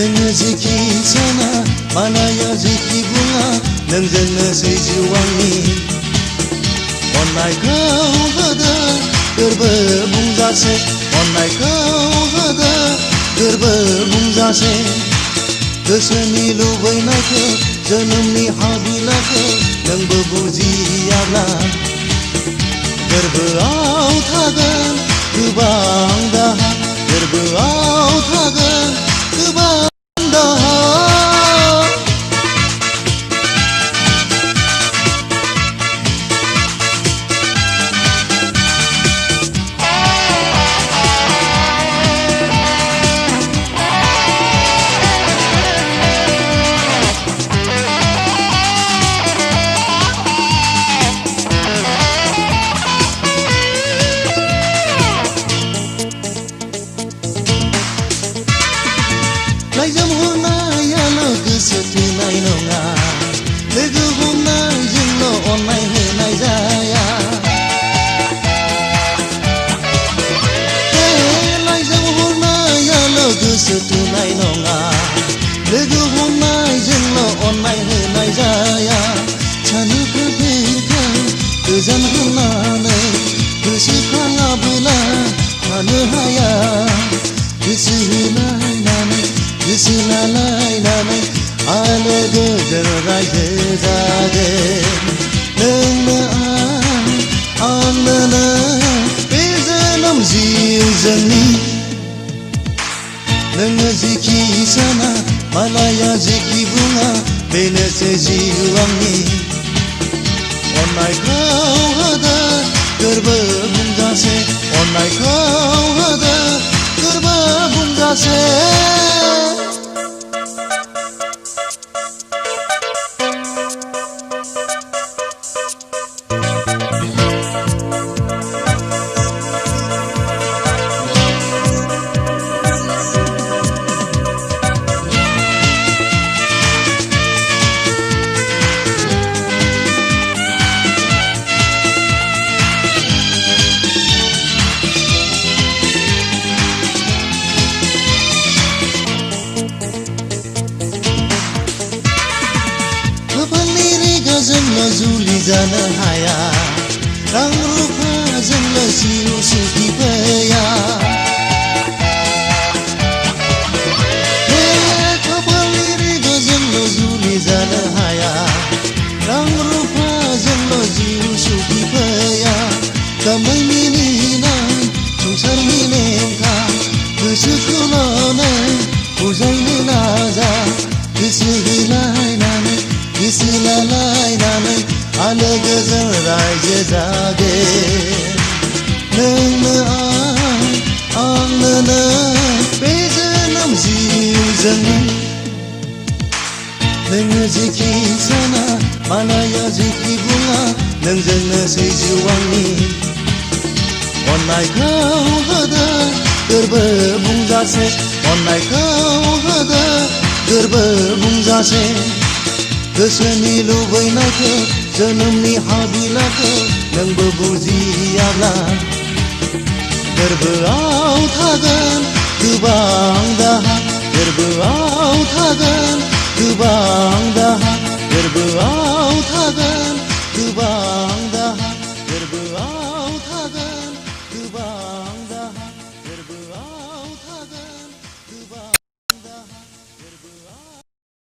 नोङो जेखि साना मालाया जेखि बुङा नोंजोंनोसै जिउआंनि अननायखौ होदो गोरबो बुंजासे अननायखौ होदो गोरबो बुंजासे गोसोनि लुबैनायखौ जोनोमनि हाबिलाखौ नोंबो बुजियाब्ला गोरबोआव थागोन गोबां दाहा गोरबोआव थागोन गोबां दाहा लाइजाम हरनायाल' गोसो थोनाय नङा लोगो हमनायजोंल' अननाय होनाय जाया लाइजाम हरनायाल' गोसो थोनाय नङा लोगो हमनायजोंल' अननाय होनाय जाया सानोफोर बेखौ गोजान होननानै गोसोखाङाबोला थानो हाया गोसो होलायनानै गोसो लालायनानै आलो गोजोन रायजो जागोन नोंनो आंनो नों बे जोनोम जिउ जोंनि नोङो जेखि साना मालाया जेखि बुङा बेनोसै जिउ आंनि अननायखौ होदो गोरबो बुंजासे अननायखौ होदो गोरबो बुंजासे जोंल' जुलि जानो हाया रां रुफाजोंल' जिउ सुखि फैया खाफालनि रेगाजोंल' जुलि जानो हाया रां रुफाजोंल' जिउ सुखि फैया गामै मिनिनाय संसारनि नेमखा गोसोखौ लानाय बुजायनो नाजा गोसो होलायनानै गोसो लालायनानै आलो गोजोन रायजो जागोन नोंनो आंनो नों बे जोनोम जिउ जोंनि नोङो जेखि साना मालाया जेखि बुङा नोंजोंनोसै जिउ आंनि अननायखौ होदो गोरबो बुंजासे अननायखौ होदो गोरबो बुंजासे गोसोनि लुबैनायखौ जोनोमनि हाबिलाखौ नोंबो बुजियाब्ला गोरबोआव थागोन गोबां दाहा गोरबोआव थागोन गोबां दाहा गोरबोआव थागोन गोबां दाहा गोरबोआव थागोन